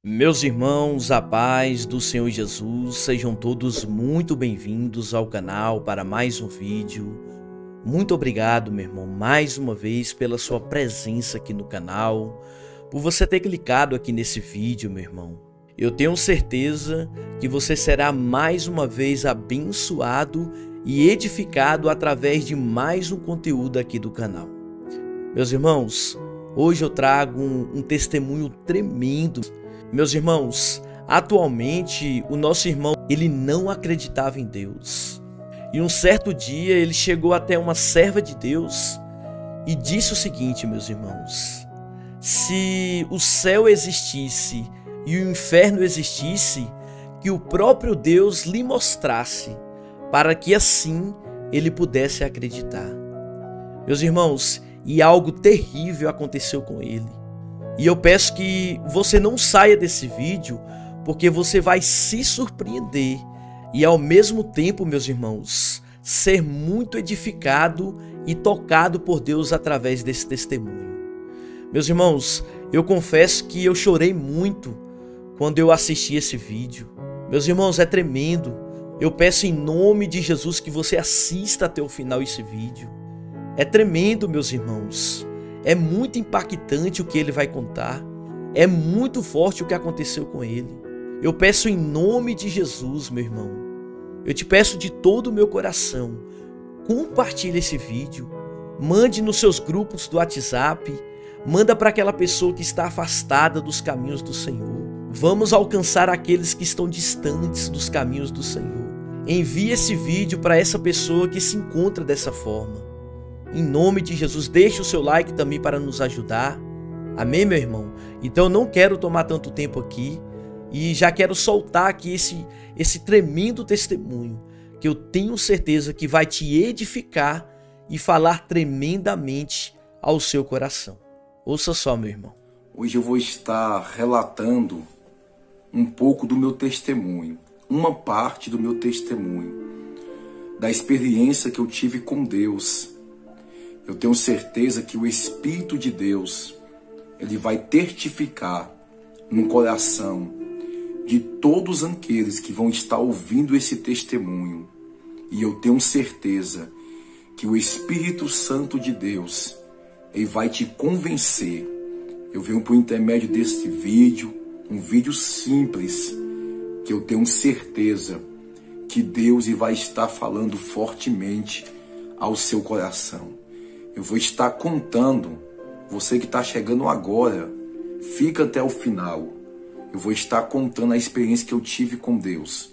Meus irmãos, a paz do Senhor Jesus, sejam todos muito bem-vindos ao canal para mais um vídeo. Muito obrigado, meu irmão, mais uma vez pela sua presença aqui no canal, por você ter clicado aqui nesse vídeo, meu irmão. Eu tenho certeza que você será mais uma vez abençoado e edificado através de mais um conteúdo aqui do canal. Meus irmãos, hoje eu trago um testemunho tremendo. Meus irmãos, atualmente o nosso irmão, ele não acreditava em Deus. E um certo dia ele chegou até uma serva de Deus e disse o seguinte, meus irmãos: se o céu existisse e o inferno existisse, que o próprio Deus lhe mostrasse, para que assim ele pudesse acreditar. Meus irmãos, e algo terrível aconteceu com ele. E eu peço que você não saia desse vídeo, porque você vai se surpreender e ao mesmo tempo, meus irmãos, ser muito edificado e tocado por Deus através desse testemunho. Meus irmãos, eu confesso que eu chorei muito quando eu assisti esse vídeo. Meus irmãos, é tremendo. Eu peço em nome de Jesus que você assista até o final esse vídeo. É tremendo, meus irmãos. É muito impactante o que ele vai contar. É muito forte o que aconteceu com ele. Eu peço em nome de Jesus, meu irmão. Eu te peço de todo o meu coração. Compartilhe esse vídeo. Mande nos seus grupos do WhatsApp. Manda para aquela pessoa que está afastada dos caminhos do Senhor. Vamos alcançar aqueles que estão distantes dos caminhos do Senhor. Envie esse vídeo para essa pessoa que se encontra dessa forma. Em nome de Jesus, deixe o seu like também para nos ajudar. Amém, meu irmão? Então eu não quero tomar tanto tempo aqui e já quero soltar aqui esse tremendo testemunho que eu tenho certeza que vai te edificar e falar tremendamente ao seu coração. Ouça só, meu irmão. Hoje eu vou estar relatando um pouco do meu testemunho, uma parte do meu testemunho, da experiência que eu tive com Deus. Eu tenho certeza que o Espírito de Deus, ele vai testificar no coração de todos aqueles que vão estar ouvindo esse testemunho. E eu tenho certeza que o Espírito Santo de Deus, ele vai te convencer. Eu venho por intermédio desse vídeo, um vídeo simples, que eu tenho certeza que Deus vai estar falando fortemente ao seu coração. Eu vou estar contando, você que está chegando agora, fica até o final. Eu vou estar contando a experiência que eu tive com Deus.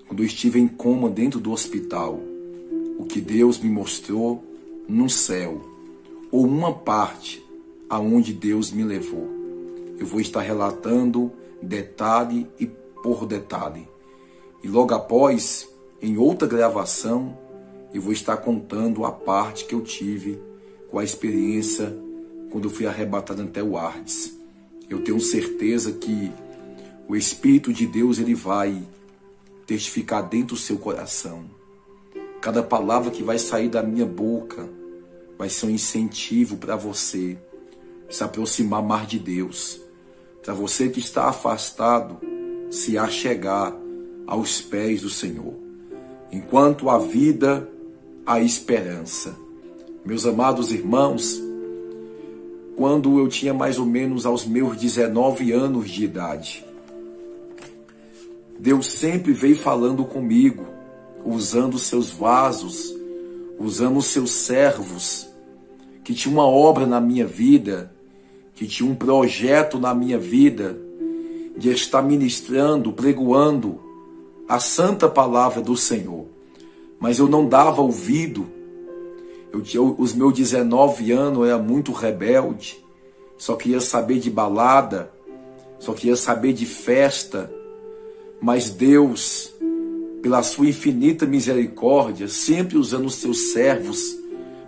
Quando eu estive em coma dentro do hospital, o que Deus me mostrou no céu, ou uma parte aonde Deus me levou. Eu vou estar relatando detalhe e por detalhe. E logo após, em outra gravação, eu vou estar contando a parte que eu tive com a experiência quando eu fui arrebatado até o Hades. Eu tenho certeza que o Espírito de Deus, ele vai testificar dentro do seu coração. Cada palavra que vai sair da minha boca vai ser um incentivo para você se aproximar mais de Deus. Para você que está afastado, se achegar aos pés do Senhor. Enquanto há vida, há esperança. Meus amados irmãos, quando eu tinha mais ou menos aos meus 19 anos de idade, Deus sempre veio falando comigo, usando seus vasos, usando seus servos, que tinha uma obra na minha vida, que tinha um projeto na minha vida, de estar ministrando, pregoando a santa palavra do Senhor. Mas eu não dava ouvido. Os meus 19 anos, eu era muito rebelde, só queria saber de balada, só queria saber de festa. Mas Deus, pela sua infinita misericórdia, sempre usando os seus servos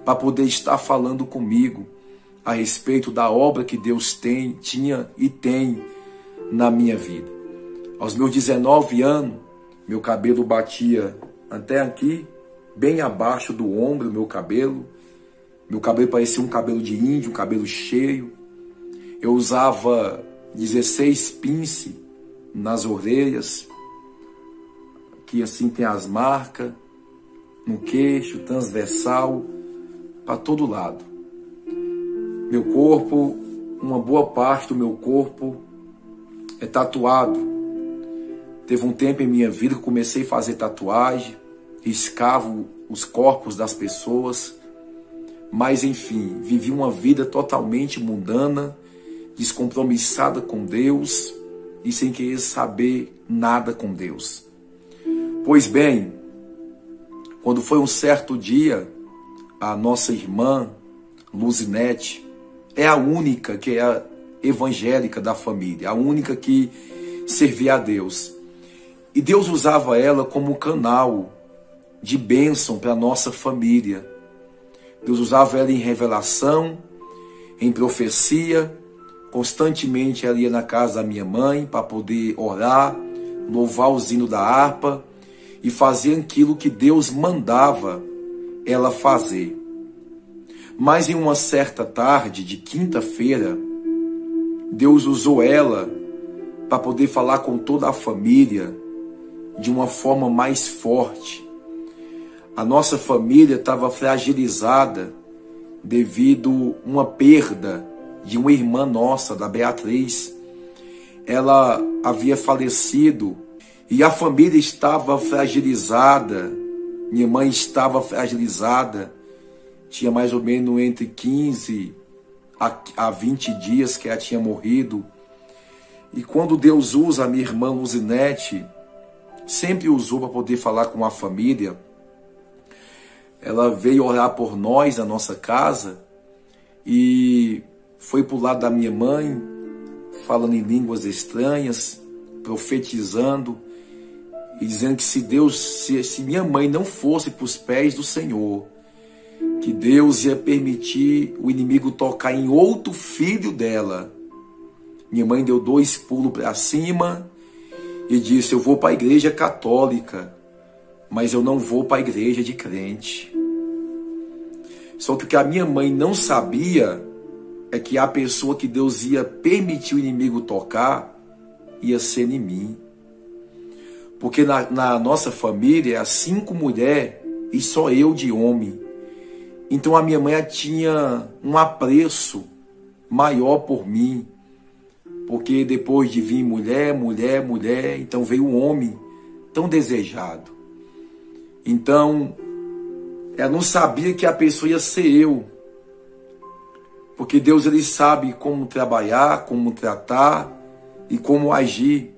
para poder estar falando comigo a respeito da obra que Deus tinha e tem na minha vida. Aos meus 19 anos, meu cabelo batia até aqui, bem abaixo do ombro, meu cabelo. Meu cabelo parecia um cabelo de índio, um cabelo cheio. Eu usava 16 pince nas orelhas, que assim tem as marcas, no queixo, transversal, para todo lado. Meu corpo, uma boa parte do meu corpo é tatuado. Teve um tempo em minha vida que comecei a fazer tatuagem, riscava os corpos das pessoas, mas enfim, vivi uma vida totalmente mundana, descompromissada com Deus e sem querer saber nada com Deus. Pois bem, quando foi um certo dia, a nossa irmã Luzinete é a única que é evangélica da família, a única que servia a Deus. E Deus usava ela como canal de bênção para a nossa família. Deus usava ela em revelação, em profecia. Constantemente ela ia na casa da minha mãe para poder orar, louvar o hino da harpa e fazer aquilo que Deus mandava ela fazer. Mas em uma certa tarde de quinta-feira, Deus usou ela para poder falar com toda a família de uma forma mais forte. A nossa família estava fragilizada devido a uma perda de uma irmã nossa, da Beatriz. Ela havia falecido e a família estava fragilizada. Minha mãe estava fragilizada. Tinha mais ou menos entre 15 a 20 dias que ela tinha morrido. E quando Deus usa a minha irmã Luzinete, sempre usou para poder falar com a família. Ela veio orar por nós na nossa casa e foi para o lado da minha mãe, falando em línguas estranhas, profetizando e dizendo que se minha mãe não fosse para os pés do Senhor, que Deus ia permitir o inimigo tocar em outro filho dela. Minha mãe deu 2 pulos para cima e disse: eu vou para a igreja católica, mas eu não vou para a igreja de crente. Só que o que a minha mãe não sabia é que a pessoa que Deus ia permitir o inimigo tocar ia ser em mim. Porque na nossa família, há 5 mulheres e só eu de homem. Então a minha mãe tinha um apreço maior por mim. Porque depois de vir mulher, então veio um homem tão desejado. Então, ela não sabia que a pessoa ia ser eu. Porque Deus, ele sabe como trabalhar, como tratar e como agir.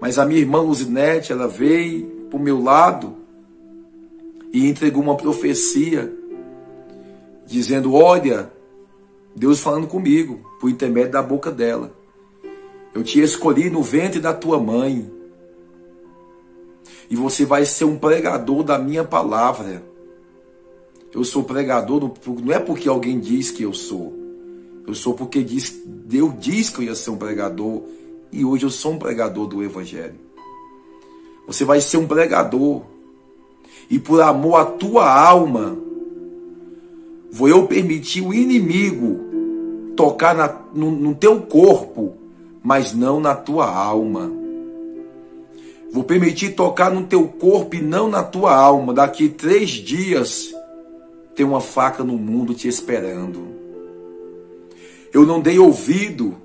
Mas a minha irmã Luzinete, ela veio para o meu lado e entregou uma profecia, dizendo: olha, Deus falando comigo, por intermédio da boca dela: eu te escolhi no ventre da tua mãe, e você vai ser um pregador da minha palavra. Eu sou pregador, não é porque alguém diz que eu sou. Eu sou porque Deus diz que eu ia ser um pregador, e hoje eu sou um pregador do Evangelho. Você vai ser um pregador, e por amor à tua alma, vou eu permitir o inimigo tocar no teu corpo, mas não na tua alma. Vou permitir tocar no teu corpo e não na tua alma. Daqui 3 dias, tem uma faca no mundo te esperando. Eu não dei ouvido,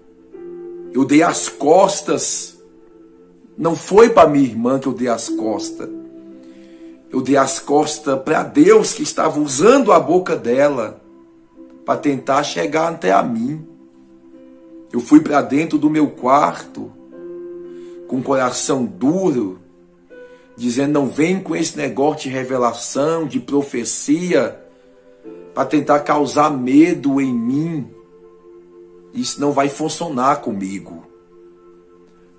eu dei as costas. Não foi para minha irmã que eu dei as costas. Eu dei as costas para Deus, que estava usando a boca dela para tentar chegar até a mim. Eu fui para dentro do meu quarto com o coração duro, dizendo: não vem com esse negócio de revelação, de profecia, para tentar causar medo em mim. Isso não vai funcionar comigo.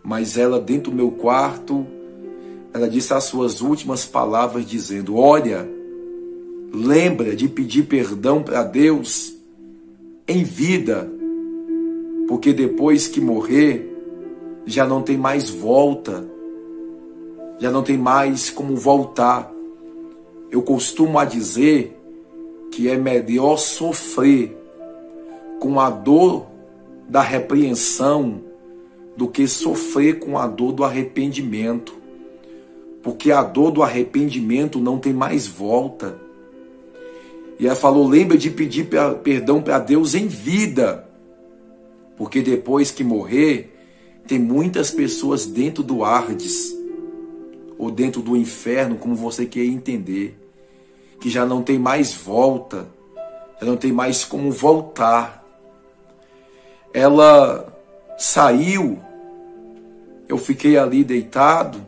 Mas ela, dentro do meu quarto, ela disse as suas últimas palavras, dizendo: olha, lembra de pedir perdão para Deus em vida, porque depois que morrer, já não tem mais volta, já não tem mais como voltar. Eu costumo dizer que é melhor sofrer com a dor da repreensão do que sofrer com a dor do arrependimento. Porque a dor do arrependimento não tem mais volta. E ela falou, lembra de pedir perdão para Deus em vida. Porque depois que morrer, tem muitas pessoas dentro do Hades, ou dentro do inferno, como você quer entender, que já não tem mais volta, já não tem mais como voltar. Ela saiu, eu fiquei ali deitado.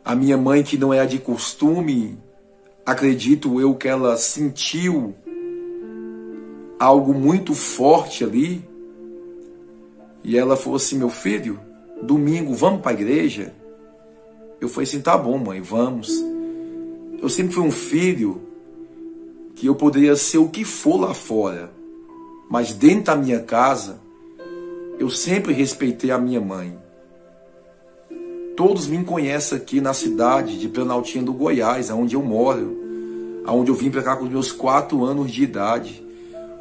A minha mãe, que não é de costume, acredito eu que ela sentiu algo muito forte ali. E ela falou assim, meu filho, domingo vamos para a igreja? Eu falei assim, tá bom mãe, vamos. Eu sempre fui um filho que eu poderia ser o que for lá fora, mas dentro da minha casa, eu sempre respeitei a minha mãe. Todos me conhecem aqui na cidade de Planaltinha do Goiás, onde eu moro, onde eu vim para cá com os meus 4 anos de idade.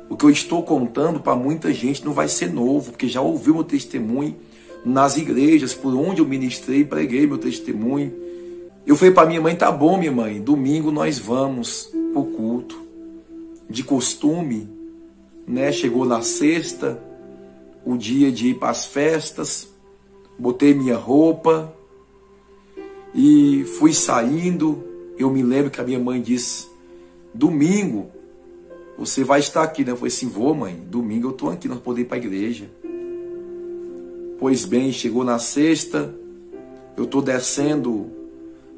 O que eu estou contando para muita gente não vai ser novo, porque já ouviu meu testemunho nas igrejas, por onde eu ministrei, preguei meu testemunho. Eu falei para minha mãe, tá bom minha mãe, domingo nós vamos pro culto. De costume, né? Chegou na sexta, o dia de ir para as festas, botei minha roupa e fui saindo. Eu me lembro que a minha mãe disse, domingo você vai estar aqui, né? Eu falei assim, vou mãe, domingo eu estou aqui, nós podemos ir para a igreja. Pois bem, chegou na sexta, eu estou descendo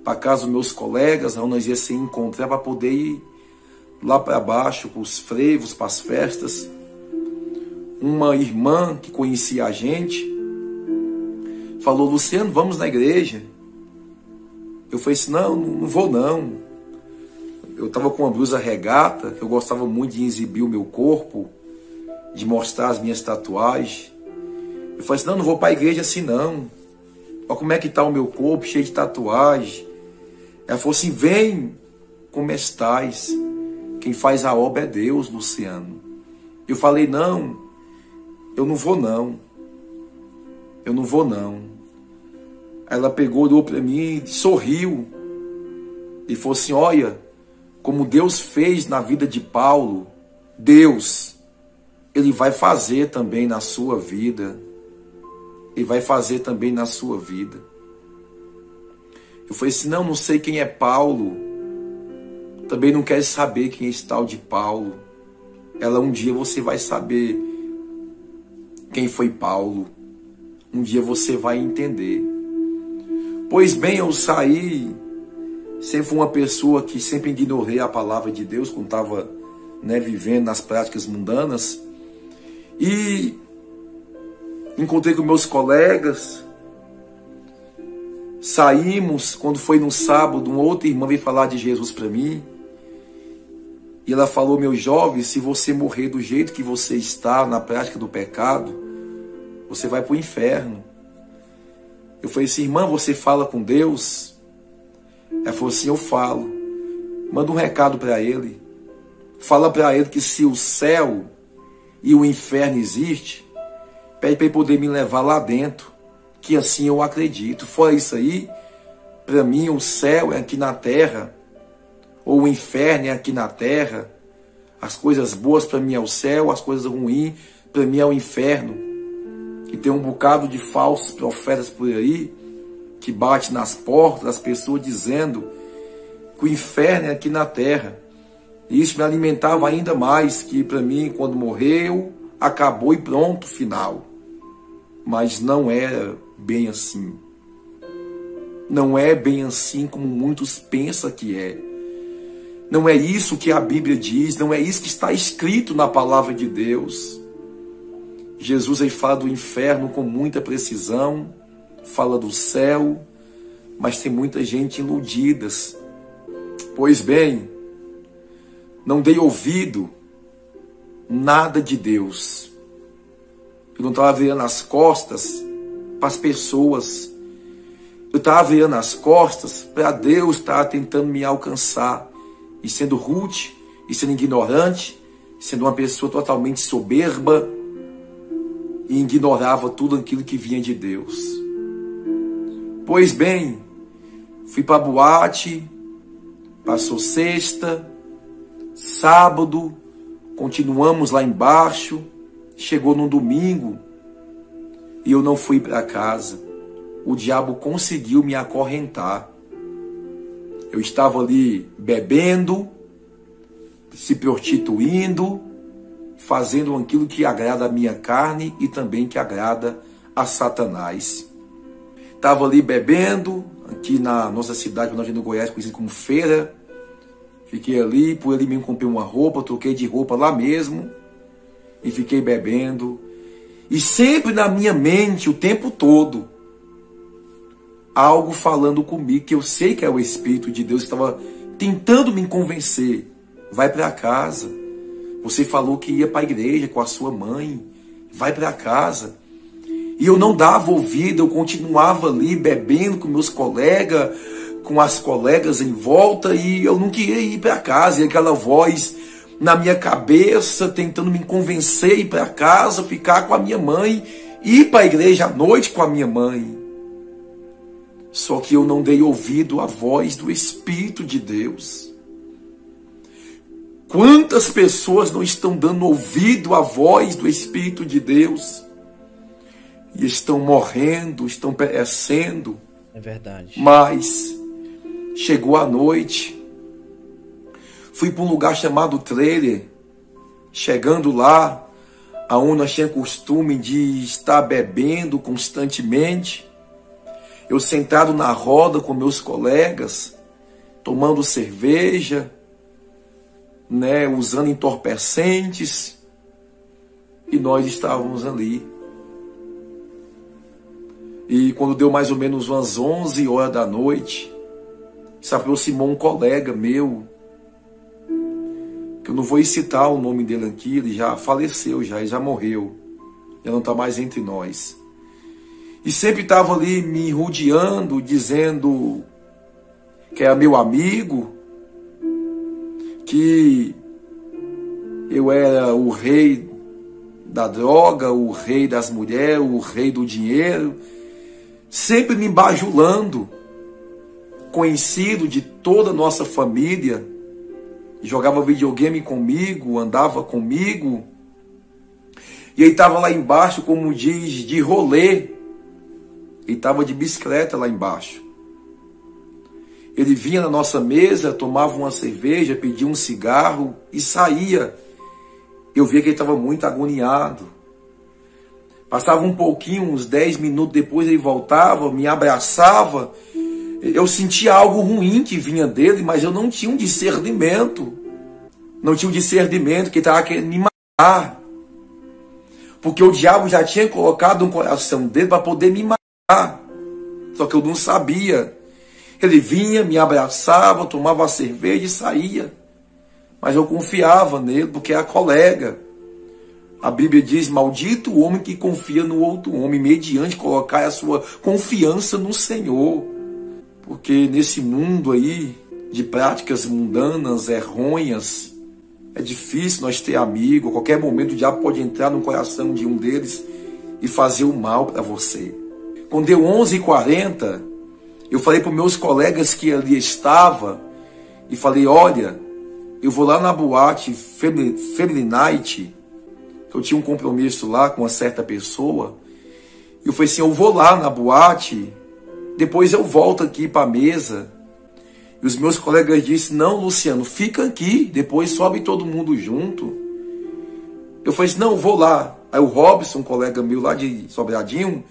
para casa dos meus colegas, onde nós ia se encontrar para poder ir lá para baixo, para os frevos, para as festas. Uma irmã que conhecia a gente falou, Luciano, vamos na igreja? Eu falei assim, não vou não. Eu estava com uma blusa regata, eu gostava muito de exibir o meu corpo, de mostrar as minhas tatuagens. Eu falei assim, não vou para a igreja assim não. Olha como é que está o meu corpo, cheio de tatuagem. Ela falou assim, vem como estás. Quem faz a obra é Deus, Luciano. Eu falei, não, eu não vou não. Eu não vou não. Ela pegou, olhou para mim, sorriu. E falou assim, olha, como Deus fez na vida de Paulo, Deus, Ele vai fazer também na sua vida. Ele vai fazer também na sua vida. Eu falei assim, não sei quem é Paulo. Também não quero saber quem é esse tal de Paulo. Ela, um dia você vai saber quem foi Paulo. Um dia você vai entender. Pois bem, eu saí. Sempre fui uma pessoa que sempre ignorei a palavra de Deus quando estava, né, vivendo nas práticas mundanas. E encontrei com meus colegas. Saímos, quando foi no sábado, uma outra irmã veio falar de Jesus para mim. E ela falou, meu jovem, se você morrer do jeito que você está, na prática do pecado, você vai para o inferno. Eu falei assim, irmã, você fala com Deus? Ela falou assim, eu falo. Manda um recado para ele. Fala para ele que se o céu e o inferno existem, pede para ele poder me levar lá dentro, que assim eu acredito. Fora isso aí, para mim o céu é aqui na terra, ou o inferno é aqui na terra. As coisas boas para mim é o céu, as coisas ruins para mim é o inferno. E tem um bocado de falsos profetas por aí, que bate nas portas das pessoas dizendo que o inferno é aqui na terra. E isso me alimentava ainda mais, que para mim, quando morreu, acabou e pronto, final. Mas não era bem assim. Não é bem assim como muitos pensam que é. Não é isso que a Bíblia diz, não é isso que está escrito na palavra de Deus. Jesus aí fala do inferno com muita precisão, fala do céu, mas tem muita gente iludidas. Pois bem, não dei ouvido nada de Deus. Eu não estava virando as costas para as pessoas. Eu estava virando as costas para Deus estar tentando me alcançar. E sendo rude, e sendo ignorante, sendo uma pessoa totalmente soberba, e ignorava tudo aquilo que vinha de Deus. Pois bem, fui para a boate, passou sexta, sábado, continuamos lá embaixo, chegou no domingo e eu não fui para casa. O diabo conseguiu me acorrentar. Eu estava ali bebendo, se prostituindo, fazendo aquilo que agrada a minha carne e também que agrada a Satanás. Estava ali bebendo, aqui na nossa cidade, quando a gente no Goiás, conhecido como Feira. Fiquei ali, por ali mesmo comprei uma roupa, troquei de roupa lá mesmo e fiquei bebendo. E sempre na minha mente, o tempo todo, algo falando comigo, que eu sei que é o Espírito de Deus que estava tentando me convencer. Vai para casa. Você falou que ia para a igreja com a sua mãe. Vai para casa. E eu não dava ouvido, eu continuava ali bebendo com meus colegas, com as colegas em volta, e eu não queria ir para casa. E aquela voz na minha cabeça, tentando me convencer a ir para casa, ficar com a minha mãe, ir para a igreja à noite com a minha mãe. Só que eu não dei ouvido à voz do Espírito de Deus. Quantas pessoas não estão dando ouvido à voz do Espírito de Deus? E estão morrendo, estão perecendo. É verdade. Mas chegou a noite, fui para um lugar chamado Trailer. Chegando lá, aonde nós tínhamos costume de estar bebendo constantemente, eu sentado na roda com meus colegas, tomando cerveja, usando entorpecentes, e nós estávamos ali. E quando deu mais ou menos umas 11 horas da noite, se aproximou um colega meu, que eu não vou citar o nome dele aqui, ele já faleceu, ele já morreu, já não está mais entre nós. E sempre estava ali me rodeando, dizendo que era meu amigo, que eu era o rei da droga, o rei das mulheres, o rei do dinheiro, sempre me bajulando, conhecido de toda a nossa família, jogava videogame comigo, andava comigo, e ele estava lá embaixo, como diz, de rolê, ele estava de bicicleta lá embaixo. Ele vinha na nossa mesa, tomava uma cerveja, pedia um cigarro e saía. Eu via que ele estava muito agoniado. Passava um pouquinho, uns 10 minutos depois ele voltava, me abraçava. Eu sentia algo ruim que vinha dele, mas eu não tinha um discernimento. Não tinha um discernimento que ele estava querendo me matar. Porque o diabo já tinha colocado no coração dele para poder me matar. Só que eu não sabia. Ele vinha, me abraçava, tomava a cerveja e saía. Mas eu confiava nele, porque era colega. A Bíblia diz, maldito o homem que confia no outro homem, mediante colocar a sua confiança no Senhor. Porque nesse mundo aí, de práticas mundanas, errôneas, é difícil nós ter amigo. A qualquer momento o diabo pode entrar no coração de um deles e fazer o mal para você. Quando deu 11h40, eu falei para os meus colegas que ali estava, e falei, olha, eu vou lá na boate Family Night, que eu tinha um compromisso lá com uma certa pessoa. E eu falei assim, eu vou lá na boate, depois eu volto aqui para a mesa. E os meus colegas disseram, não, Luciano, fica aqui, depois sobe todo mundo junto. Eu falei assim, não, eu vou lá. Aí o Robson, um colega meu lá de Sobradinho,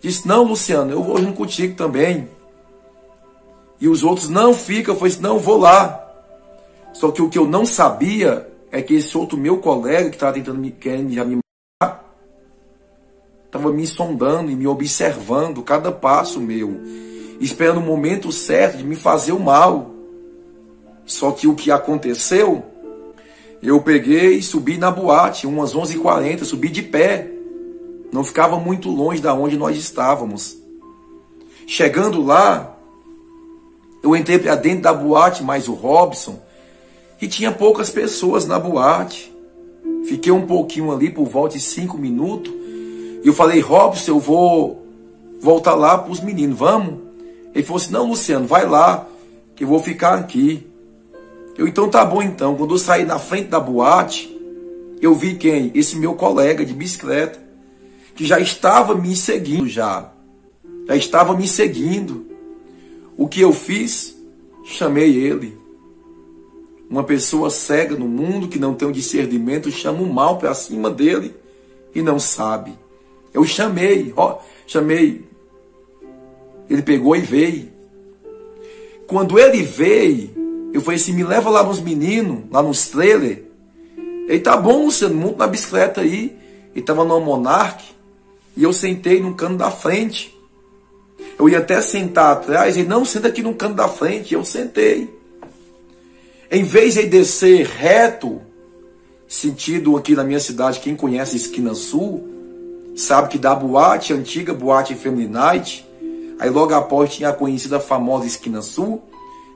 disse, não, Luciano, eu vou junto contigo também. E os outros, não, fica. Eu falei assim, não, eu vou lá. Só que o que eu não sabia é que esse outro meu colega que estava tentando querendo já me matar, estava me sondando e me observando cada passo meu, esperando o momento certo de me fazer o mal. Só que o que aconteceu, eu peguei e subi na boate, umas 11h40, subi de pé. Não ficava muito longe da onde nós estávamos. Chegando lá, eu entrei para dentro da boate, mais o Robson, e tinha poucas pessoas na boate. Fiquei um pouquinho ali, por volta de 5 minutos. E eu falei, Robson, eu vou voltar lá para os meninos, vamos? Ele falou assim, não, Luciano, vai lá, que eu vou ficar aqui. Eu, então tá bom então. Quando eu saí na frente da boate, eu vi quem? Esse meu colega de bicicleta, que já estava me seguindo já estava me seguindo. O que eu fiz? Chamei ele. Uma pessoa cega no mundo que não tem o discernimento chama o mal para cima dele e não sabe. Eu chamei. Ele pegou e veio. Quando ele veio, eu falei assim, me leva lá nos meninos, lá nos trailers. Ele, tá bom, Luciano, monta na bicicleta aí. Ele estava no Monark e eu sentei no cano da frente. Eu ia até sentar atrás, ele não, senta aqui no canto da frente. Eu sentei. Em vez de ele descer reto, sentido aqui na minha cidade, quem conhece a Esquina Sul, sabe que da boate, a antiga boate Family Night, aí logo após tinha a conhecida famosa Esquina Sul,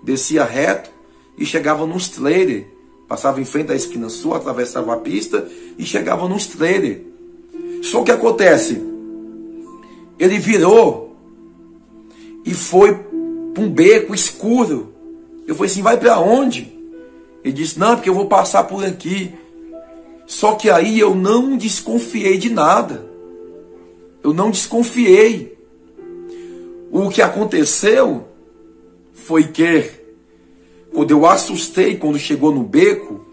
descia reto e chegava nos trailers. Passava em frente da Esquina Sul, atravessava a pista e chegava nos trailers. Só que acontece, ele virou e foi para um beco escuro. Eu falei assim, vai para onde? Ele disse, não, porque eu vou passar por aqui. Só que aí eu não desconfiei de nada. Eu não desconfiei. O que aconteceu foi que, quando eu assustei, quando chegou no beco,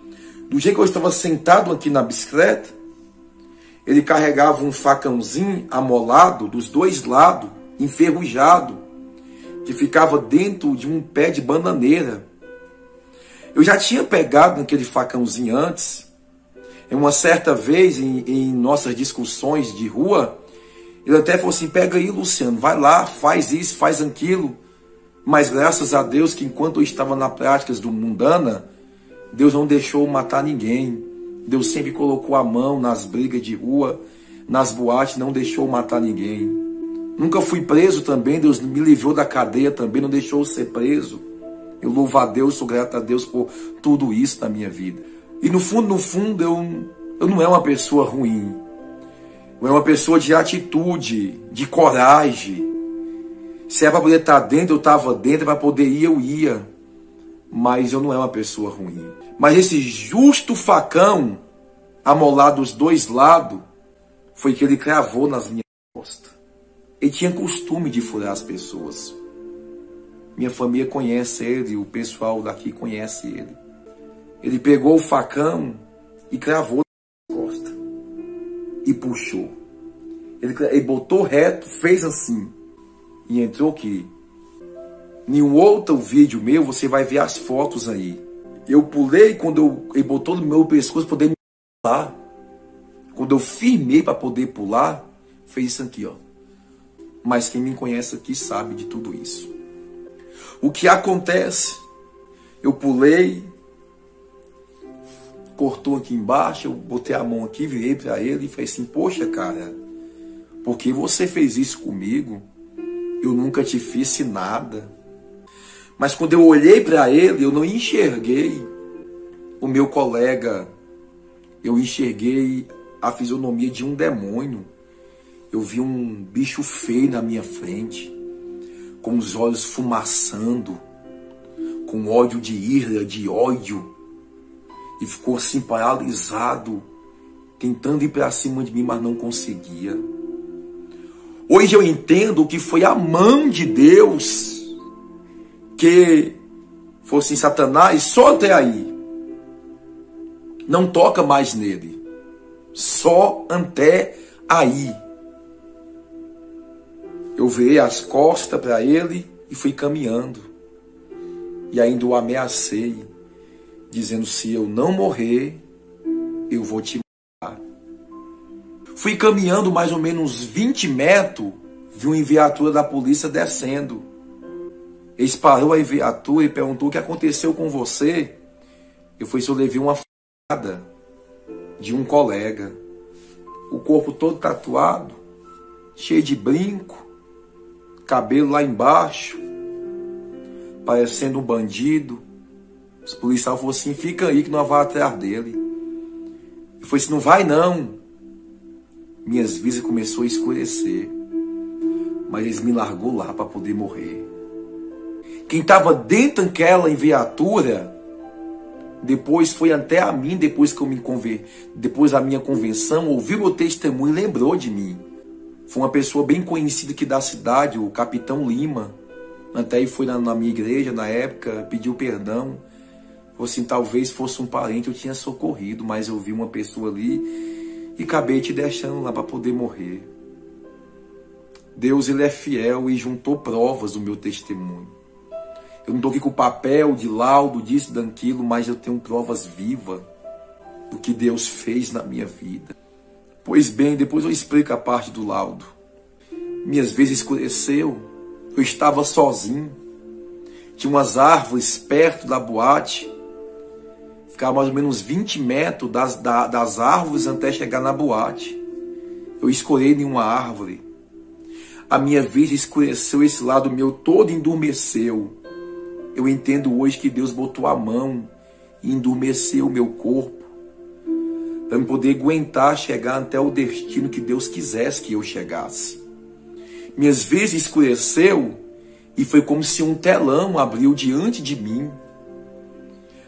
do jeito que eu estava sentado aqui na bicicleta, ele carregava um facãozinho amolado dos dois lados, enferrujado, que ficava dentro de um pé de bananeira. Eu já tinha pegado naquele facãozinho antes. Em uma certa vez, em nossas discussões de rua, ele até falou assim, pega aí, Luciano, vai lá, faz isso, faz aquilo. Mas graças a Deus que enquanto eu estava na práticas do mundana, Deus não deixou matar ninguém. Deus sempre colocou a mão nas brigas de rua, nas boates, não deixou matar ninguém. Nunca fui preso também, Deus me livrou da cadeia também, não deixou eu ser preso. Eu louvo a Deus, sou grato a Deus por tudo isso na minha vida. E no fundo, eu não é uma pessoa ruim. Eu é uma pessoa de atitude, de coragem. Se é para poder estar dentro, eu estava dentro, para poder ir, eu ia. Mas eu não é uma pessoa ruim. Mas esse justo facão, amolado dos dois lados, foi que ele cravou nas minhas costas. Ele tinha costume de furar as pessoas. Minha família conhece ele, o pessoal daqui conhece ele. Ele pegou o facão e cravou nas costas. E puxou. Ele botou reto, fez assim. E entrou aqui. Em um outro vídeo meu, você vai ver as fotos aí. Eu pulei quando ele botou no meu pescoço para poder me pular. Quando eu firmei para poder pular, fez isso aqui, ó. Mas quem me conhece aqui sabe de tudo isso. O que acontece? Eu pulei, cortou aqui embaixo, eu botei a mão aqui, virei para ele e falei assim, poxa, cara, por que você fez isso comigo? Eu nunca te fiz nada. Mas quando eu olhei para ele, eu não enxerguei o meu colega. Eu enxerguei a fisionomia de um demônio. Eu vi um bicho feio na minha frente, com os olhos fumaçando, com ódio de ira, de ódio. E ficou assim paralisado, tentando ir para cima de mim, mas não conseguia. Hoje eu entendo que foi a mão de Deus que fosse em Satanás, só até aí. Não toca mais nele. Só até aí. Eu virei as costas para ele e fui caminhando. E ainda o ameacei, dizendo, se eu não morrer, eu vou te matar. Fui caminhando mais ou menos 20 metros, vi uma viatura da polícia descendo. Eles parou a viatura e perguntou o que aconteceu com você. Eu falei, se eu levei uma facada de um colega. O corpo todo tatuado, cheio de brinco, cabelo lá embaixo, parecendo um bandido. Os policiais falaram assim, fica aí que nós vamos atrás dele. Eu falei assim, não vai não. minhas vistas começou a escurecer. Mas eles me largou lá para poder morrer. Quem estava dentro daquela viatura, depois foi até a mim, depois que eu me converti, depois da minha convenção, ouviu meu testemunho e lembrou de mim. Foi uma pessoa bem conhecida aqui da cidade, o Capitão Lima. Até ele foi na minha igreja na época, pediu perdão. Falou assim, talvez fosse um parente, eu tinha socorrido, mas eu vi uma pessoa ali e acabei te deixando lá para poder morrer. Deus, ele é fiel e juntou provas do meu testemunho. Eu não estou aqui com papel de laudo, disso, daquilo, mas eu tenho provas vivas do que Deus fez na minha vida. Pois bem, depois eu explico a parte do laudo. Minhas vezes escureceu, eu estava sozinho. Tinha umas árvores perto da boate. Ficava mais ou menos 20 metros das árvores até chegar na boate. Eu escolhi em uma árvore. A minha vida escureceu, esse lado meu todo endurmeceu. Eu entendo hoje que Deus botou a mão e endurmeceu o meu corpo para eu poder aguentar chegar até o destino que Deus quisesse que eu chegasse. Minhas vezes escureceu e foi como se um telão abriu diante de mim.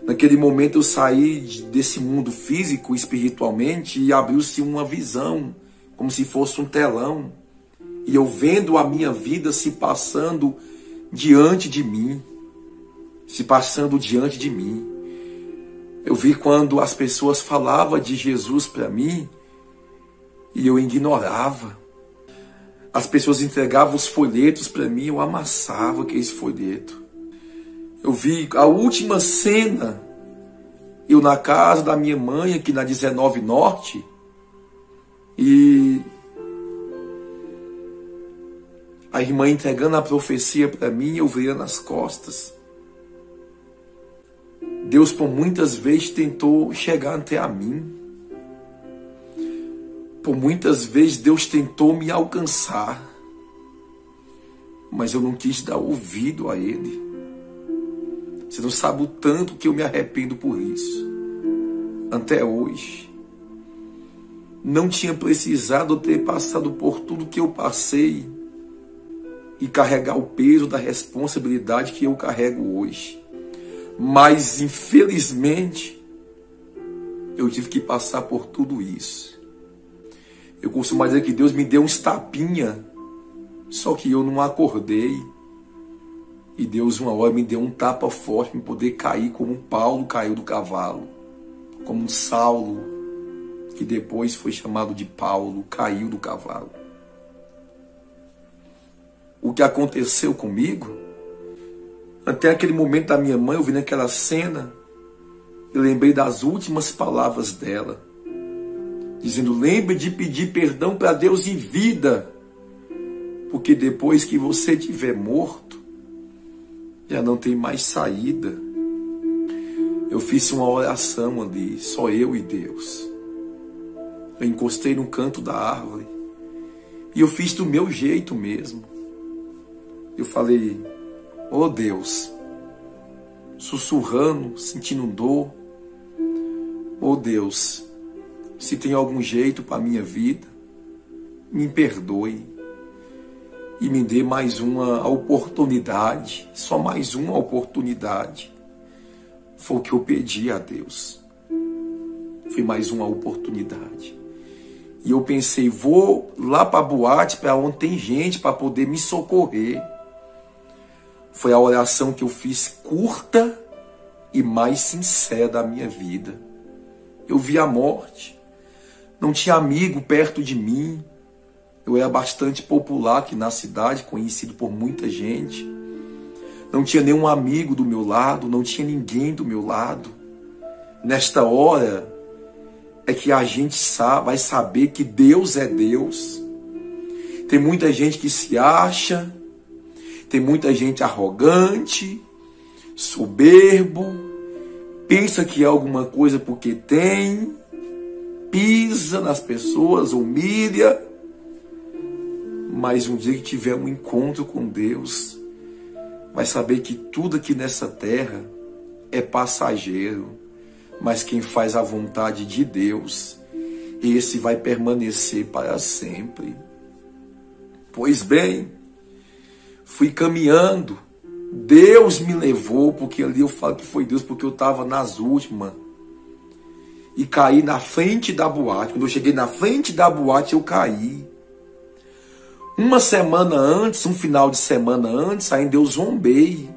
Naquele momento eu saí desse mundo físico, espiritualmente, e abriu-se uma visão, como se fosse um telão. E eu vendo a minha vida se passando diante de mim. Se passando diante de mim. Eu vi quando as pessoas falavam de Jesus para mim e eu ignorava. As pessoas entregavam os folhetos para mim, eu amassava aqueles folhetos. Eu vi a última cena, eu na casa da minha mãe, aqui na 19 Norte, e a irmã entregando a profecia para mim, eu virando as costas. Deus por muitas vezes tentou chegar até a mim. Por muitas vezes Deus tentou me alcançar. Mas eu não quis dar ouvido a Ele. Você não sabe o tanto que eu me arrependo por isso. Até hoje. Não tinha precisado ter passado por tudo que eu passei e carregar o peso da responsabilidade que eu carrego hoje. Mas, infelizmente, eu tive que passar por tudo isso. Eu costumo dizer que Deus me deu uns tapinha, só que eu não acordei. E Deus, uma hora, me deu um tapa forte para poder cair como Paulo caiu do cavalo. Como Saulo, que depois foi chamado de Paulo, caiu do cavalo. O que aconteceu comigo, até aquele momento da minha mãe, eu vi naquela cena, eu lembrei das últimas palavras dela, dizendo, lembre de pedir perdão para Deus em vida, porque depois que você estiver morto, já não tem mais saída. Eu fiz uma oração ali, só eu e Deus. Eu encostei no canto da árvore, e eu fiz do meu jeito mesmo. Eu falei, oh Deus, sussurrando, sentindo dor. Oh Deus, se tem algum jeito para a minha vida, me perdoe e me dê mais uma oportunidade, só mais uma oportunidade. Foi o que eu pedi a Deus. Foi mais uma oportunidade. E eu pensei, vou lá para a boate, para onde tem gente, para poder me socorrer. Foi a oração que eu fiz curta e mais sincera da minha vida. Eu vi a morte. Não tinha amigo perto de mim. Eu era bastante popular aqui na cidade, conhecido por muita gente. Não tinha nenhum amigo do meu lado, não tinha ninguém do meu lado. Nesta hora é que a gente vai saber que Deus é Deus. Tem muita gente que se acha, tem muita gente arrogante, soberbo, pensa que é alguma coisa porque tem, pisa nas pessoas, humilha. Mas um dia que tiver um encontro com Deus, vai saber que tudo aqui nessa terra é passageiro. Mas quem faz a vontade de Deus, esse vai permanecer para sempre. Pois bem, fui caminhando, Deus me levou, porque ali eu falo que foi Deus, porque eu estava nas últimas, e caí na frente da boate. Quando eu cheguei na frente da boate, eu caí. Uma semana antes, um final de semana antes, ainda eu zombei.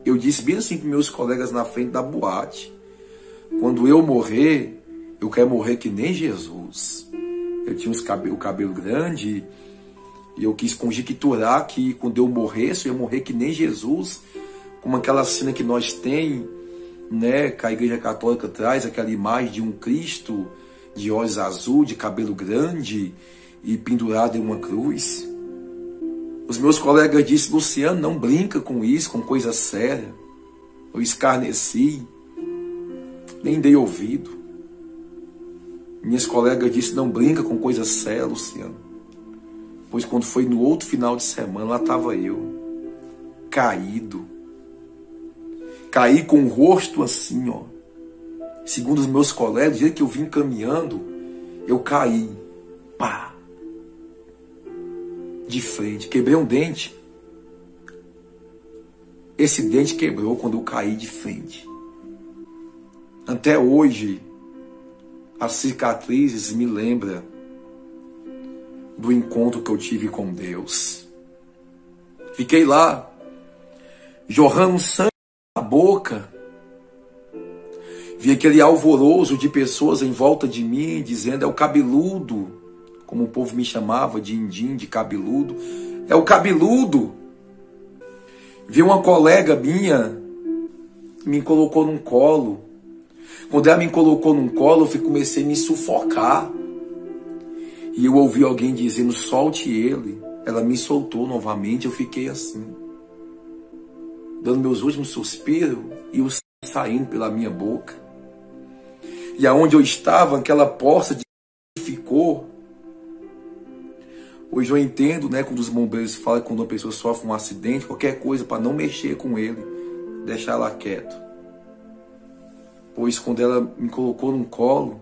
Eu disse bem assim para meus colegas na frente da boate: quando eu morrer, eu quero morrer que nem Jesus. Eu tinha o cabelo grande, e eu quis conjecturar que quando eu morresse, eu ia morrer que nem Jesus, como aquela cena que nós tem, né, que a Igreja Católica traz, aquela imagem de um Cristo de olhos azul, de cabelo grande e pendurado em uma cruz. Os meus colegas disseram: Luciano, não brinca com isso, com coisa séria. Eu escarneci, nem dei ouvido. Minhas colegas disseram: não brinca com coisa séria, Luciano. Pois quando foi no outro final de semana, lá estava eu, caído. Caí com o rosto assim, ó. Segundo os meus colegas, do jeito que eu vim caminhando, eu caí. Pá! De frente. Quebrei um dente. Esse dente quebrou quando eu caí de frente. Até hoje, as cicatrizes me lembram do encontro que eu tive com Deus. Fiquei lá, jorrando sangue na boca. Vi aquele alvoroço de pessoas em volta de mim, dizendo: é o cabeludo, como o povo me chamava, de indim, de cabeludo. É o cabeludo. Vi uma colega minha que me colocou num colo. Quando ela me colocou num colo, eu comecei a me sufocar. E eu ouvi alguém dizendo: solte ele. Ela me soltou novamente, eu fiquei assim, dando meus últimos suspiros, e o sangue saindo pela minha boca. E aonde eu estava, aquela poça ficou. Hoje eu entendo, né, quando os bombeiros falam que quando uma pessoa sofre um acidente, qualquer coisa, para não mexer com ele, deixar ela quieto. Pois quando ela me colocou num colo,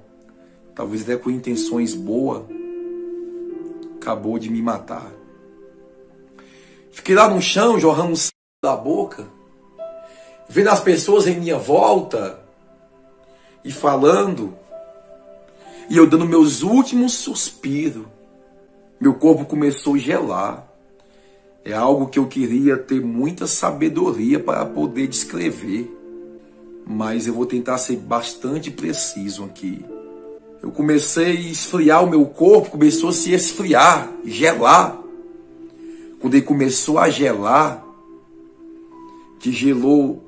talvez até com intenções boas, acabou de me matar. Fiquei lá no chão, jorrando sangue da boca, vendo as pessoas em minha volta e falando, e eu dando meus últimos suspiros. Meu corpo começou a gelar. É algo que eu queria ter muita sabedoria para poder descrever, mas eu vou tentar ser bastante preciso aqui. Eu comecei a esfriar, o meu corpo começou a se esfriar, gelar. Quando ele começou a gelar, que gelou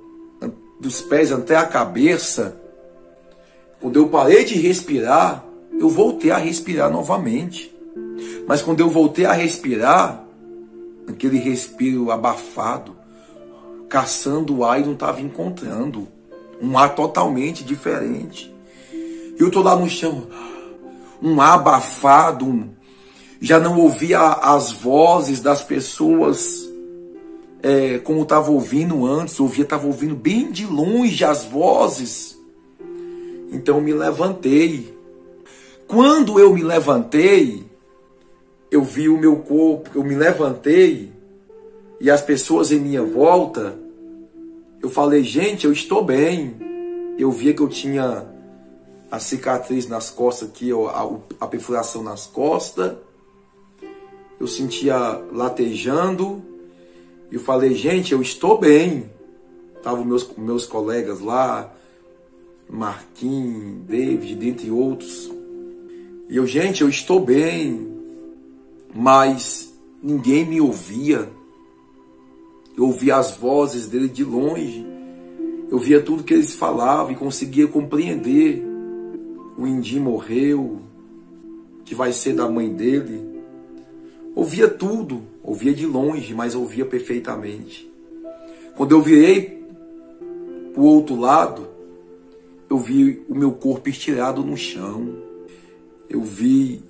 dos pés até a cabeça, quando eu parei de respirar, eu voltei a respirar novamente. Mas quando eu voltei a respirar, aquele respiro abafado, caçando o ar e não estava encontrando. Um ar totalmente diferente. Eu estou lá no chão, um ar abafado, já não ouvia as vozes das pessoas como estava ouvindo antes, estava ouvindo bem de longe as vozes. Então eu me levantei. Quando eu me levantei, eu vi o meu corpo, eu me levantei e as pessoas em minha volta, eu falei: gente, eu estou bem. Eu via que eu tinha a cicatriz nas costas aqui, a perfuração nas costas. Eu sentia latejando. Eu falei: gente, eu estou bem. Estavam meus colegas lá, Marquinhos, David, dentre outros. E eu: gente, eu estou bem. Mas ninguém me ouvia. Eu ouvia as vozes dele de longe. Eu via tudo que eles falavam e conseguia compreender. O Indim morreu, que vai ser da mãe dele. Ouvia tudo, ouvia de longe, mas ouvia perfeitamente. Quando eu virei para o outro lado, eu vi o meu corpo estirado no chão. Eu vi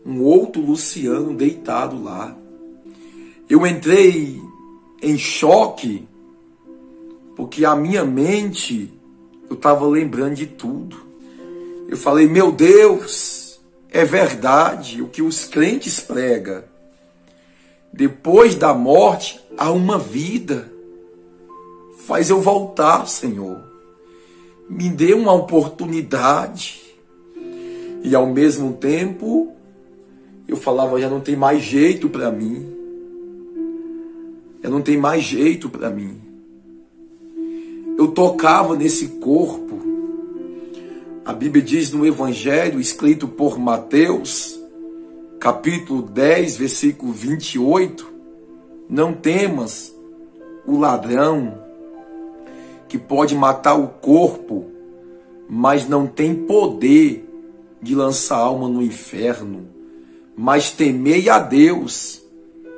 um outro Luciano deitado lá. Eu entrei em choque, porque a minha mente, eu estava lembrando de tudo. Eu falei: meu Deus, é verdade o que os crentes pregam. Depois da morte há uma vida. Faz eu voltar, Senhor. Me dê uma oportunidade. E ao mesmo tempo, eu falava, já não tem mais jeito para mim. Já não tem mais jeito para mim. Eu tocava nesse corpo. A Bíblia diz no Evangelho, escrito por Mateus, capítulo 10, versículo 28, não temas o ladrão que pode matar o corpo, mas não tem poder de lançar a alma no inferno. Mas temei a Deus,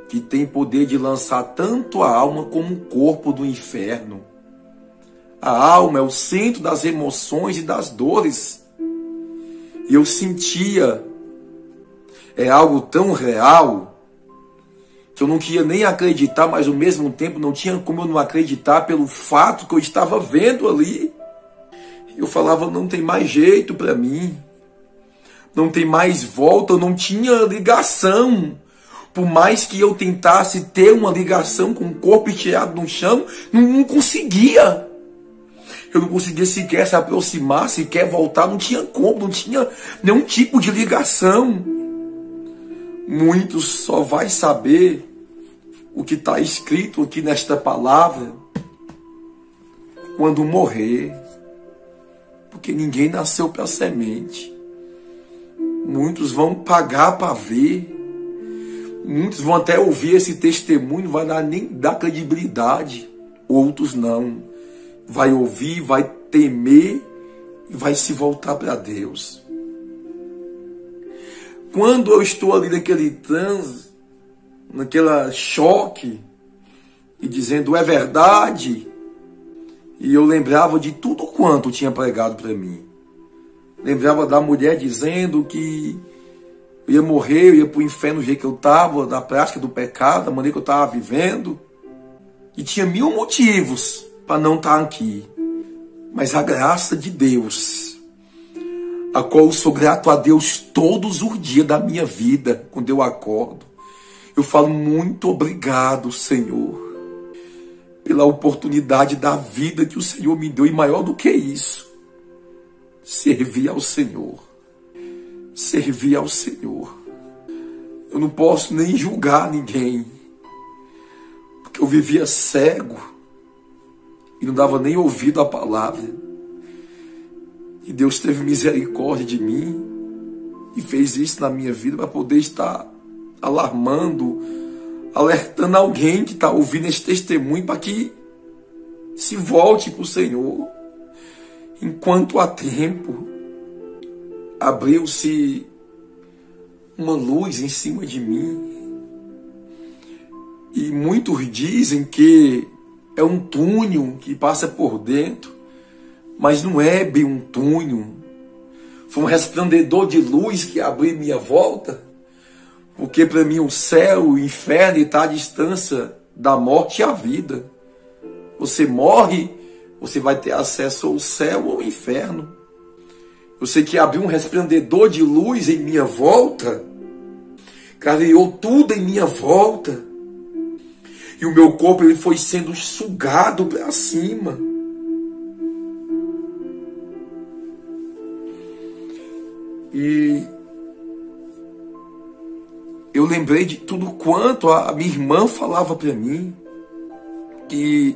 que tem poder de lançar tanto a alma como o corpo do inferno. A alma é o centro das emoções e das dores. E eu sentia, é algo tão real, que eu não queria nem acreditar, mas ao mesmo tempo não tinha como eu não acreditar pelo fato que eu estava vendo ali. Eu falava, não tem mais jeito para mim. Não tem mais volta, eu não tinha ligação. Por mais que eu tentasse ter uma ligação com o corpo tirado no chão, não conseguia. Eu não conseguia sequer se aproximar, sequer voltar, não tinha como, não tinha nenhum tipo de ligação. Muitos só vai saber o que está escrito aqui nesta palavra quando morrer. Porque ninguém nasceu para semente. Muitos vão pagar para ver. Muitos vão até ouvir esse testemunho, não vai nem dar credibilidade. Outros não. Vai ouvir, vai temer e vai se voltar para Deus. Quando eu estou ali naquele transe, naquele choque, e dizendo é verdade, e eu lembrava de tudo quanto tinha pregado para mim. Lembrava da mulher dizendo que eu ia morrer, eu ia para o inferno do jeito que eu estava, na prática do pecado, da maneira que eu estava vivendo. E tinha 1000 motivos para não estar aqui. Mas a graça de Deus, a qual eu sou grato a Deus todos os dias da minha vida, quando eu acordo, eu falo muito obrigado, Senhor, pela oportunidade da vida que o Senhor me deu, e maior do que isso, servir ao Senhor. Servir ao Senhor. Eu não posso nem julgar ninguém, porque eu vivia cego e não dava nem ouvido à palavra. E Deus teve misericórdia de mim e fez isso na minha vida para poder estar alarmando, alertando alguém que está ouvindo esse testemunho para que se volte para o Senhor. Enquanto há tempo, abriu-se uma luz em cima de mim. E muitos dizem que é um túnel que passa por dentro, mas não é bem um túnel. Foi um resplandecedor de luz que abriu minha volta, porque para mim o céu, o inferno está à distância da morte e a vida. Você morre, você vai ter acesso ao céu ou ao inferno. Eu sei que abriu um resplandecedor de luz em minha volta, clareou tudo em minha volta, e o meu corpo ele foi sendo sugado para cima. E eu lembrei de tudo quanto a minha irmã falava para mim, que,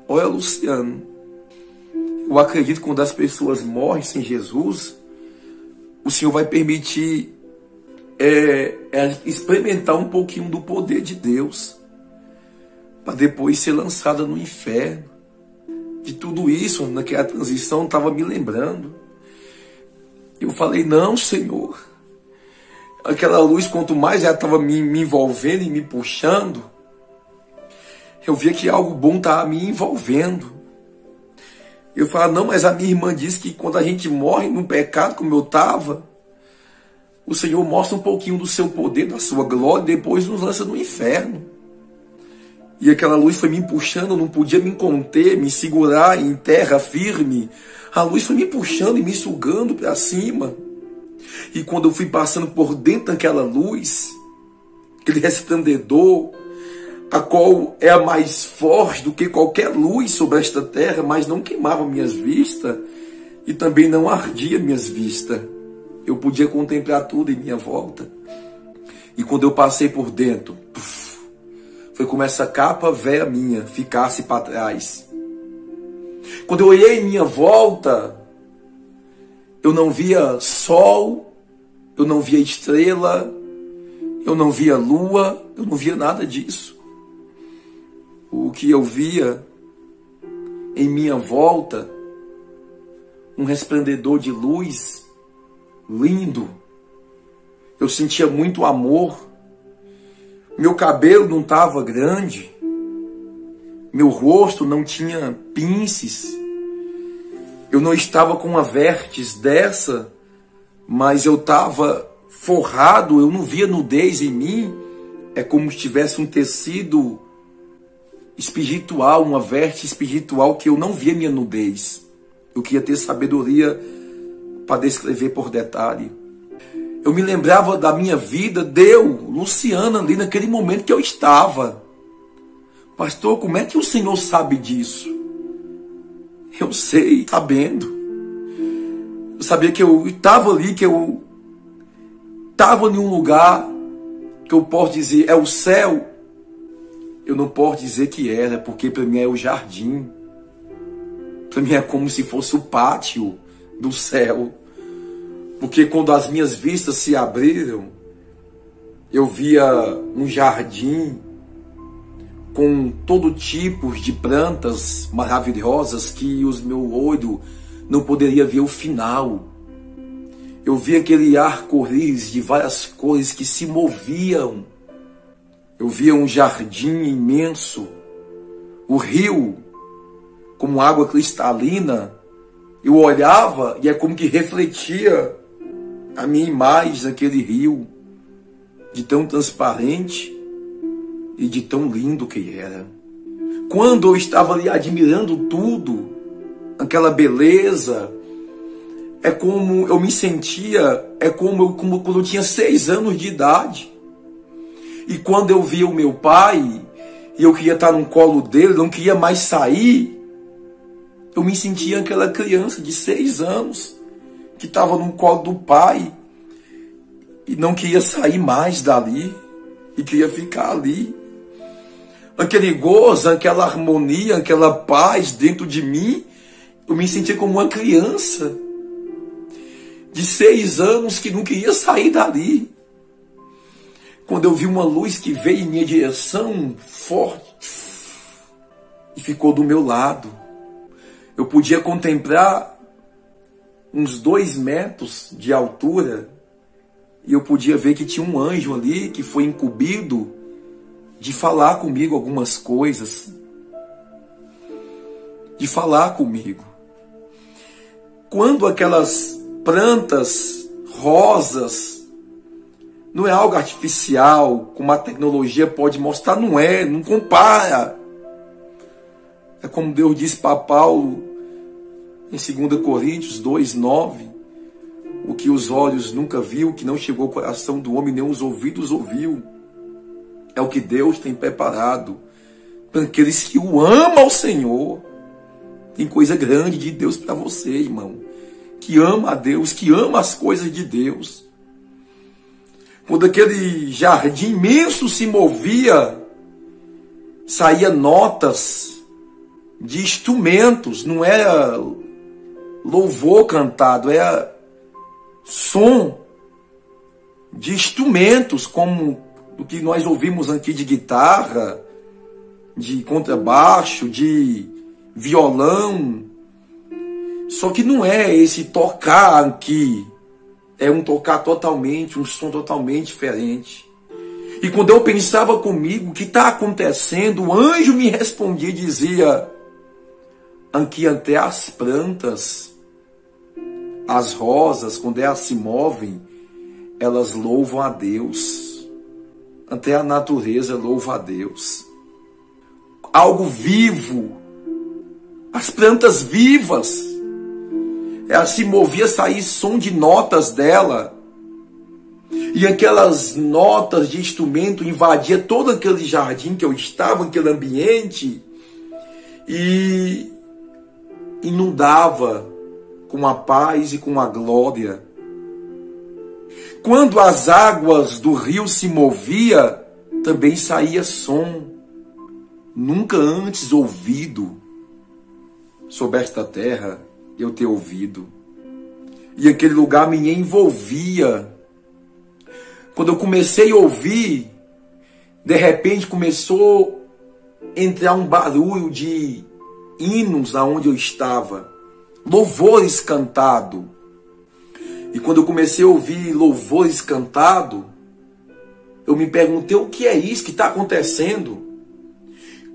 olha, Luciano, eu acredito que quando as pessoas morrem sem Jesus, o Senhor vai permitir experimentar um pouquinho do poder de Deus, para depois ser lançada no inferno. De tudo isso, naquela transição, estava me lembrando. Eu falei, não, Senhor. Aquela luz, quanto mais ela estava me envolvendo e me puxando, eu via que algo bom estava me envolvendo. Eu falava, não, mas a minha irmã disse que quando a gente morre no pecado, como eu estava, o Senhor mostra um pouquinho do seu poder, da sua glória, e depois nos lança no inferno. E aquela luz foi me puxando, eu não podia me conter, me segurar em terra firme. A luz foi me puxando e me sugando para cima. E quando eu fui passando por dentro daquela luz, aquele resplendor, a qual é a mais forte do que qualquer luz sobre esta terra, mas não queimava minhas vistas e também não ardia minhas vistas. Eu podia contemplar tudo em minha volta. E quando eu passei por dentro, foi como essa capa velha minha ficasse para trás. Quando eu olhei em minha volta, eu não via sol, eu não via estrela, eu não via lua, eu não via nada disso. O que eu via em minha volta, um resplendor de luz lindo. Eu sentia muito amor. Meu cabelo não estava grande. Meu rosto não tinha pinces. Eu não estava com uma vértice dessa, mas eu estava forrado, eu não via nudez em mim. É como se tivesse um tecido espiritual, uma vértice espiritual que eu não via minha nudez. Eu queria ter sabedoria para descrever por detalhe. Eu me lembrava da minha vida, Luciana, ali naquele momento que eu estava. Pastor, como é que o Senhor sabe disso? Eu sei, sabendo. Eu sabia que eu estava ali, que eu estava em um lugar que eu posso dizer é o céu. Eu não posso dizer que era, porque para mim é o jardim. Para mim é como se fosse o pátio do céu. Porque quando as minhas vistas se abriram, eu via um jardim com todo tipo de plantas maravilhosas que os meu olho não poderia ver o final. Eu via aquele arco-íris de várias cores que se moviam. Eu via um jardim imenso, o rio como água cristalina. Eu olhava e é como que refletia a minha imagem naquele rio, de tão transparente e de tão lindo que era. Quando eu estava ali admirando tudo, aquela beleza, é como eu me sentia, como quando eu tinha 6 anos de idade. E quando eu via o meu pai, e eu queria estar no colo dele, não queria mais sair, eu me sentia aquela criança de 6 anos, que estava no colo do pai, e não queria sair mais dali, e queria ficar ali. Aquele gozo, aquela harmonia, aquela paz dentro de mim, eu me sentia como uma criança de 6 anos que não queria sair dali. Quando eu vi uma luz que veio em minha direção, forte, e ficou do meu lado, eu podia contemplar uns 2 metros de altura, e eu podia ver que tinha um anjo ali que foi incumbido de falar comigo algumas coisas, de falar comigo. Quando aquelas plantas rosas, não é algo artificial, como a tecnologia pode mostrar, não compara. É como Deus disse para Paulo em 2 Coríntios 2:9, o que os olhos nunca viu, que não chegou ao coração do homem, nem os ouvidos ouviu, é o que Deus tem preparado para aqueles que o amam ao Senhor. Tem coisa grande de Deus para você, irmão, que ama a Deus, que ama as coisas de Deus. Quando aquele jardim imenso se movia, saía notas de instrumentos, não era louvor cantado, era som de instrumentos, como o que nós ouvimos aqui de guitarra, de contrabaixo, de violão. Só que não é esse tocar aqui, é um tocar totalmente, um som totalmente diferente. E quando eu pensava comigo, o que está acontecendo, o anjo me respondia e dizia: aqui até as plantas, as rosas, quando elas se movem, elas louvam a Deus. Até a natureza louva a Deus. Algo vivo, as plantas vivas, ela se movia, saía som de notas dela, E aquelas notas de instrumento invadiam todo aquele jardim que eu estava, aquele ambiente, e inundava com a paz e com a glória. Quando as águas do rio se moviam, também saía som, nunca antes ouvido sobre esta terra eu ter ouvido. E aquele lugar me envolvia. Quando eu comecei a ouvir, de repente começou a entrar um barulho de hinos aonde eu estava, louvores cantados. E quando eu comecei a ouvir louvores cantados, eu me perguntei o que é isso que está acontecendo.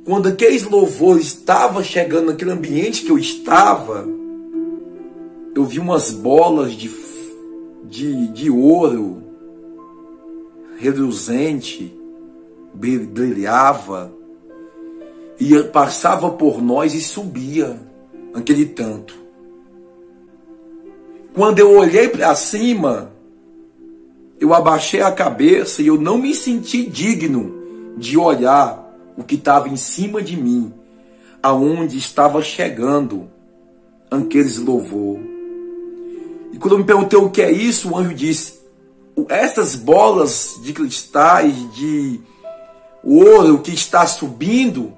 Quando aqueles louvores estavam chegando naquele ambiente que eu estava, eu vi umas bolas de ouro reluzente, brilhava, e passava por nós e subia aquele tanto. Quando eu olhei para cima, eu abaixei a cabeça e eu não me senti digno de olhar o que estava em cima de mim, aonde estava chegando aqueles louvor. E quando eu me perguntei o que é isso, o anjo disse: essas bolas de cristais, de ouro que está subindo,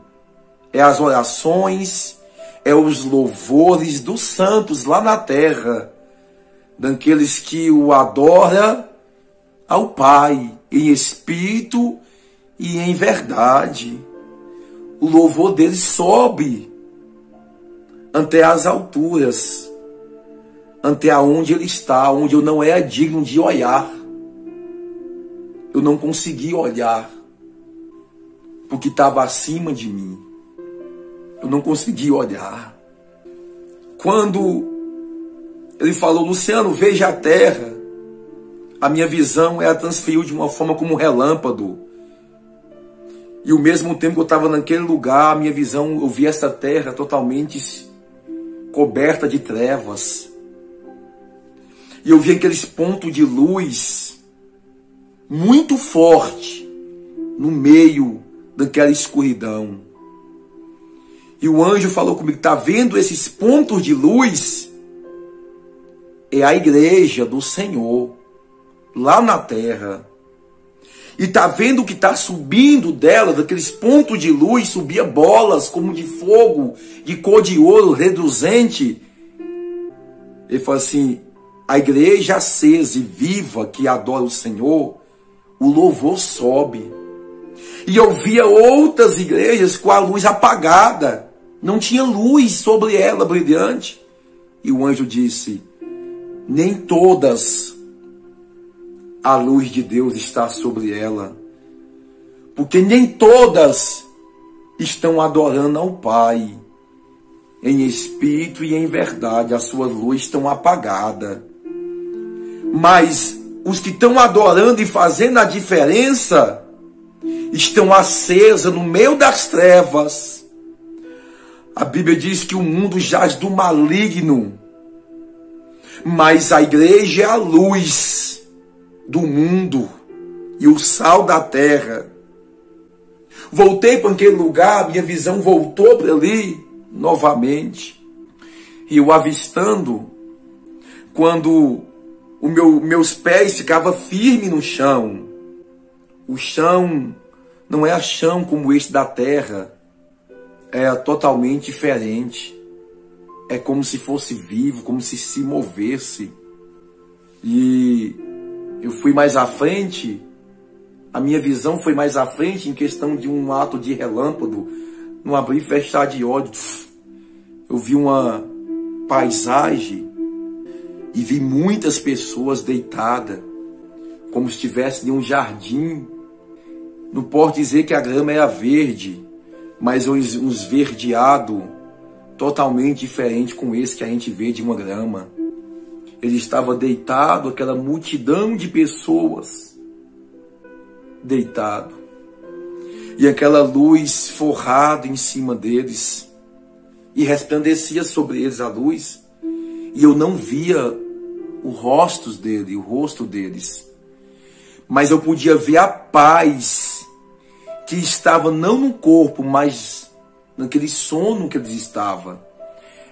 é as orações, é os louvores dos santos lá na terra, daqueles que o adoram ao Pai, em espírito e em verdade. O louvor deles sobe ante as alturas, ante aonde ele está, onde eu não era digno de olhar. Eu não consegui olhar, porque estava acima de mim. Eu não consegui olhar. Quando ele falou: Luciano, veja a terra, a minha visão ela transferiu de uma forma como um relâmpago. E ao mesmo tempo que eu estava naquele lugar, a minha visão, eu vi essa terra totalmente coberta de trevas. E eu vi aqueles pontos de luz muito forte no meio daquela escuridão. E o anjo falou comigo: está vendo esses pontos de luz? É a igreja do Senhor lá na terra. E está vendo o que está subindo dela, daqueles pontos de luz, subia bolas como de fogo, de cor de ouro reluzente. Ele falou assim: a igreja acesa e viva que adora o Senhor, o louvor sobe. E eu via outras igrejas com a luz apagada, não tinha luz sobre ela brilhante. E o anjo disse: nem todas a luz de Deus está sobre ela, porque nem todas estão adorando ao Pai em espírito e em verdade. As suas luzes estão apagadas. Mas os que estão adorando e fazendo a diferença estão acesas no meio das trevas. A Bíblia diz que o mundo jaz do maligno, mas a igreja é a luz do mundo e o sal da terra. Voltei para aquele lugar, minha visão voltou para ali novamente. E eu avistando, quando meus pés ficavam firmes no chão. O chão não é chão como este da terra, é totalmente diferente. É como se fosse vivo, como se movesse. E eu fui mais à frente, a minha visão foi mais à frente em questão de um ato de relâmpago, num abrir e fechar de olhos. Eu vi uma paisagem e vi muitas pessoas deitadas, como se estivessem em um jardim. Não posso dizer que a grama era verde, mas uns verdeados totalmente diferente com esse que a gente vê de uma grama. Ele estava deitado, aquela multidão de pessoas deitado, e aquela luz forrada em cima deles, e resplandecia sobre eles a luz, e eu não via o rosto deles, mas eu podia ver a paz que estava não no corpo, mas naquele sono que eles estavam.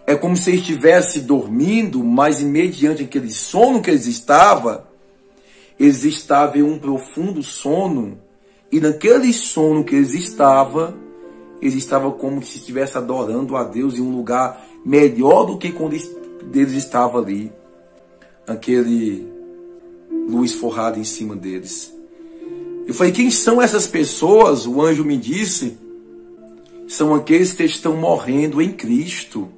É como se eles estivessem dormindo, mas mediante aquele sono que eles estavam em um profundo sono. E naquele sono que eles estavam como se estivessem adorando a Deus em um lugar melhor do que quando eles estavam ali. Aquele luz forrada em cima deles. Eu falei, quem são essas pessoas? O anjo me disse, são aqueles que estão morrendo em Cristo.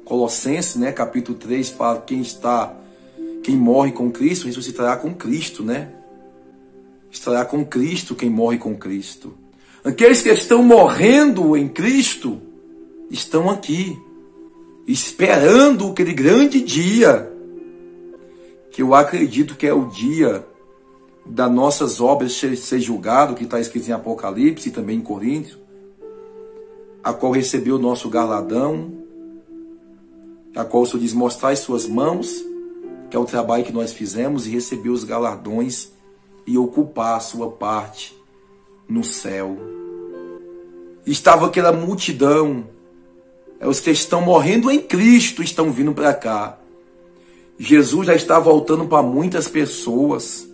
Colossenses, né, capítulo 3, fala quem morre com Cristo, ressuscitará com Cristo, né? Estará com Cristo quem morre com Cristo. Aqueles que estão morrendo em Cristo estão aqui, esperando aquele grande dia, que eu acredito que é o dia das nossas obras ser julgado, que está escrito em Apocalipse e também em Coríntios, a qual recebeu o nosso galardão, a qual o Senhor diz, mostrai suas mãos, que é o trabalho que nós fizemos, e receber os galardões e ocupar a sua parte no céu. Estava aquela multidão, os que estão morrendo em Cristo estão vindo para cá. Jesus já está voltando para muitas pessoas.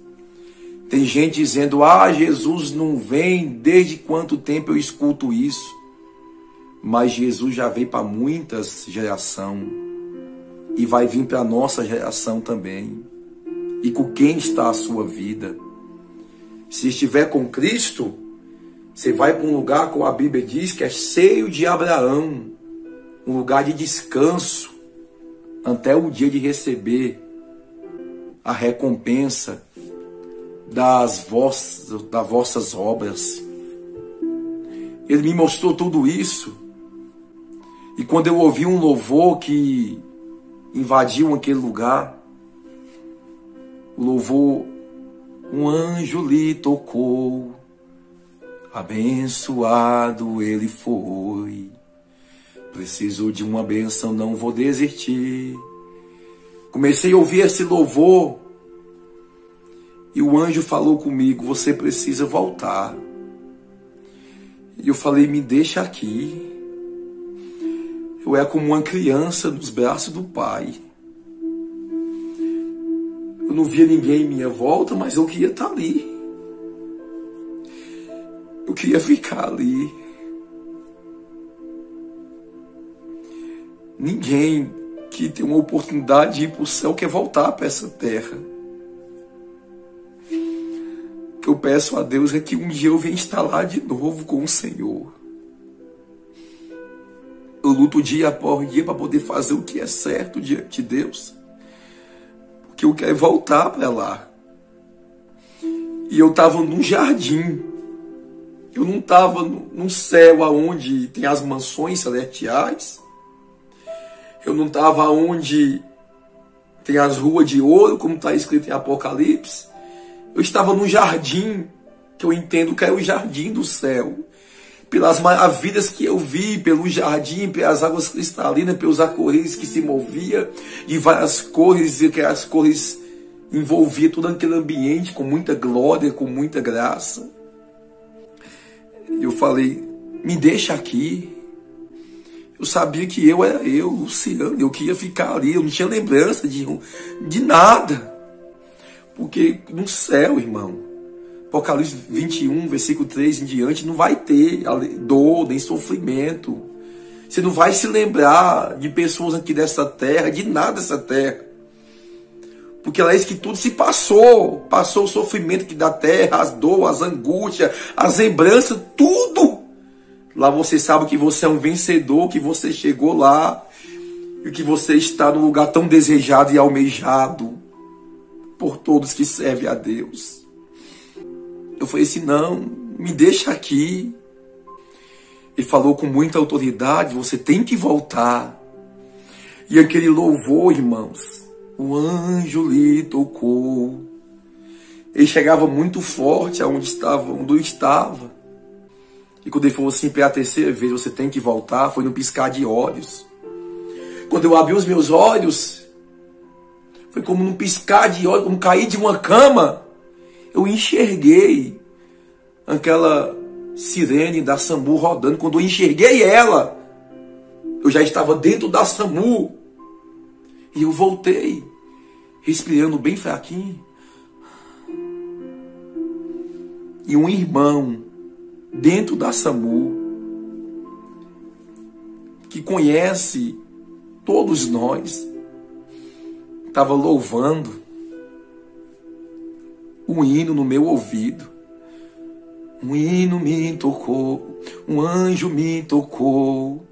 Tem gente dizendo, Jesus não vem, desde quanto tempo eu escuto isso? Mas Jesus já veio para muitas gerações. E vai vir para a nossa geração também. E com quem está a sua vida? Se estiver com Cristo, você vai para um lugar, como a Bíblia diz, que é cheio de Abraão. Um lugar de descanso. Até o dia de receber a recompensa das vossas obras. Ele me mostrou tudo isso. E quando eu ouvi um louvor que invadiu aquele lugar, o louvor, um anjo lhe tocou, abençoado ele foi. Preciso de uma bênção, não vou desistir. Comecei a ouvir esse louvor e o anjo falou comigo, você precisa voltar. E eu falei, me deixa aqui. Eu era como uma criança nos braços do pai. Eu não via ninguém em minha volta, mas eu queria estar ali. Eu queria ficar ali. Ninguém que tem uma oportunidade de ir para o céu quer voltar para essa terra. O que eu peço a Deus é que um dia eu venha estar lá de novo com o Senhor. Eu luto dia após dia para poder fazer o que é certo diante de Deus. Porque eu quero voltar para lá. E eu estava num jardim. Eu não estava num céu onde tem as mansões celestiais. Eu não estava onde tem as ruas de ouro, como está escrito em Apocalipse. Eu estava num jardim, que eu entendo que é o jardim do céu. Pelas maravilhas que eu vi, pelo jardim, pelas águas cristalinas, pelos arco-íris que se movia, de várias cores, e que as cores envolviam todo aquele ambiente com muita glória, com muita graça. Eu falei, me deixa aqui. Eu sabia que eu era eu, Luciano, eu queria ficar ali, eu não tinha lembrança de nada. Porque no céu, irmão, Apocalipse 21, versículo 3 em diante, não vai ter dor, nem sofrimento. Você não vai se lembrar de pessoas aqui dessa terra, de nada dessa terra. Porque lá diz que tudo se passou. Passou o sofrimento aqui da terra, as dores, as angústias, as lembranças, tudo. Lá você sabe que você é um vencedor, que você chegou lá e que você está num lugar tão desejado e almejado por todos que servem a Deus. Eu falei assim, não, me deixa aqui. Ele falou com muita autoridade, você tem que voltar. E aquele louvor, irmãos, o anjo lhe tocou. Ele chegava muito forte onde eu estava. E quando ele falou assim, pela terceira vez, você tem que voltar, foi num piscar de olhos. Quando eu abri os meus olhos, foi como num piscar de olhos, como cair de uma cama. Eu enxerguei aquela sirene da SAMU rodando. Quando eu enxerguei ela, eu já estava dentro da SAMU. E eu voltei, respirando bem fraquinho. E um irmão dentro da SAMU, que conhece todos nós, estava louvando um hino no meu ouvido. Um hino me tocou, um anjo me tocou,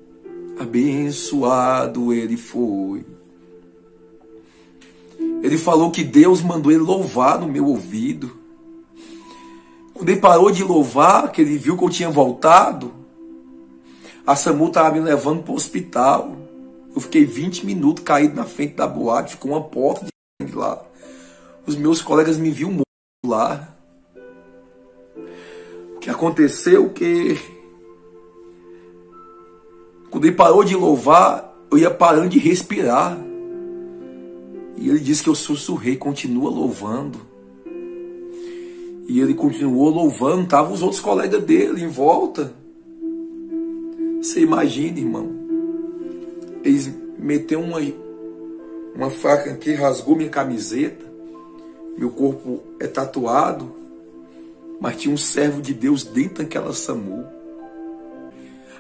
abençoado ele foi. Ele falou que Deus mandou ele louvar no meu ouvido. Quando ele parou de louvar, que ele viu que eu tinha voltado, a SAMU estava me levando para o hospital. Eu fiquei 20 minutos caído na frente da boate, com uma porta de sangue lá. Os meus colegas me viam morto lá. O que aconteceu que quando ele parou de louvar, eu ia parando de respirar. E ele disse que eu sussurrei, continua louvando. E ele continuou louvando, estavam os outros colegas dele em volta. Você imagina, irmão, eles meteram uma faca aqui, rasgou minha camiseta, meu corpo é tatuado, mas tinha um servo de Deus dentro daquela SAMU.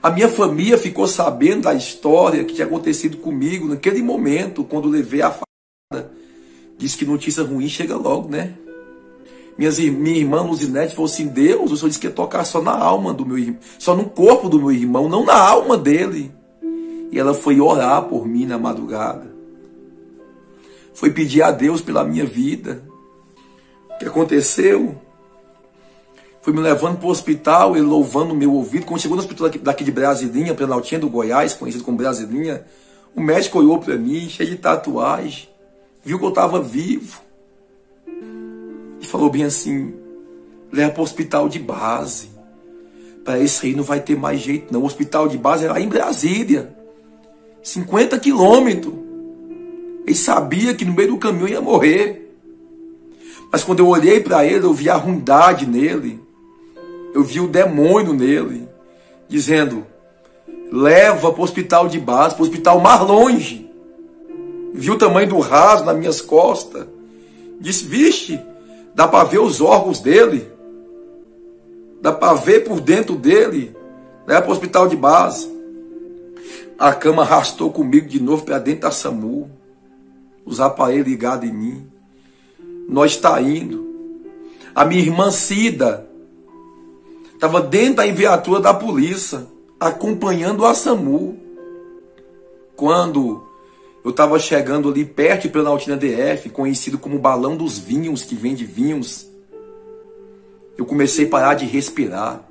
A minha família ficou sabendo da história que tinha acontecido comigo naquele momento, quando levei a facada. Disse que notícia ruim chega logo, né? Minha irmã Luzinete falou assim: Deus, o Senhor disse que ia tocar só na alma do meu irmão, só no corpo do meu irmão, não na alma dele. E ela foi orar por mim na madrugada. Foi pedir a Deus pela minha vida. O que aconteceu? Foi me levando para o hospital, ele louvando no meu ouvido. Quando chegou no hospital daqui de Brasilinha, Planaltinha do Goiás, conhecido como Brasilinha, o médico olhou para mim, cheio de tatuagem, viu que eu estava vivo. E falou bem assim: leva para o hospital de base. Para isso aí não vai ter mais jeito não. O hospital de base era lá em Brasília. 50 quilômetros. Ele sabia que no meio do caminho eu ia morrer. Mas quando eu olhei para ele, eu vi a ruindade nele. Eu vi o demônio nele. Dizendo: leva para o hospital de base, para o hospital mais longe. Viu o tamanho do rasgo nas minhas costas. Disse: vixe, dá para ver os órgãos dele. Dá para ver por dentro dele. Leva para o hospital de base. A cama arrastou comigo de novo para dentro da SAMU. Os aparelhos ligados em mim. Nós está indo. A minha irmã Cida estava dentro da viatura da polícia, acompanhando a SAMU. Quando eu estava chegando ali perto de Planaltina DF, conhecido como Balão dos Vinhos, que vende vinhos, eu comecei a parar de respirar.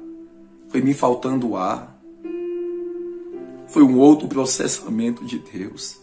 Foi me faltando ar. Foi um outro processamento de Deus.